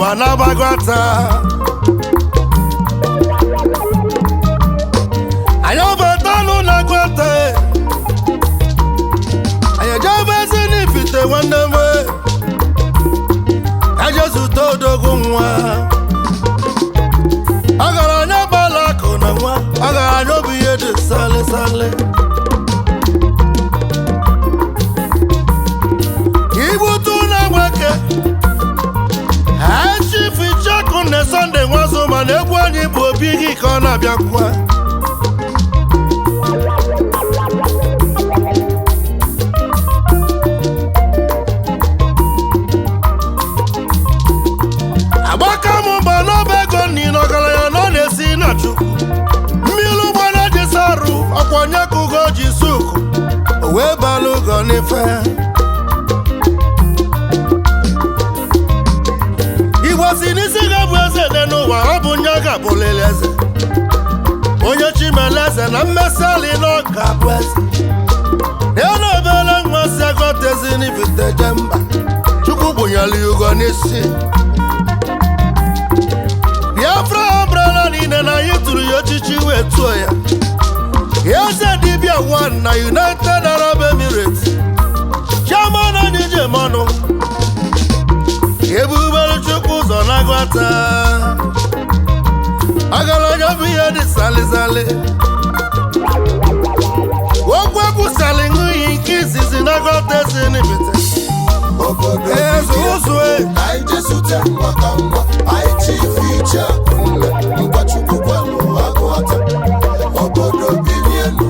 ịgba na-agbagọta anyị ọbatanụ na-agwata anyị ejebezi n'ifite nwanne m ejezute odogwu nwa ọgaranya gbala akụ na nwa ọgaranya obi ihe dị sale sale igbutu na-agbake chifu Icheku na Sunday Nwazo mana egwu anyị bụ obi gị ka ọ na-abịakwa agbaka m mba n'ọba ego nni n'ọgaranya na ọ na-esi na Chukwu mmiri ụgbọ na-ejisi arụ ọkwa onye ka ugo ji suku o wee bala ugo n'ife si n'isi ga-abụ eze dị n'ụwa ọ bụ nye ga-abụlili eze onye chimele eze na mmesi ali n'ọka bụ eze ya na obere nwa si agọtezi n'ifite jemba Chukwu gbụnyere ya ugo n'isi Biafra ọbrala niile na anyị tụrụ ya ochichi wee tụọ ya eze dibịa 1 na United Arab Emirates chairman anyị jemonụ ebubere Chukwu ụzọ na-agwata ọgaranya bụ ihe dị salizali okwu ekwusali ṅụghị nke izizi na-agwata ezi n'ibite eze ụzụ anyị jesute nwaka nwa anyị chifu Icheku ngwa Chukwu kwelu agwata obodo biri elu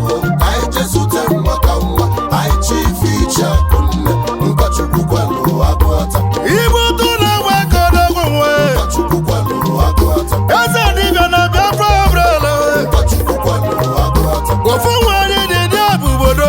anyị jesute nwaka nwa anyị chifu Icheku ngwa Chukwu kwelu agwata eze dibịa na Biafra ọbrala ofu nwanyị dị dị abụ obodo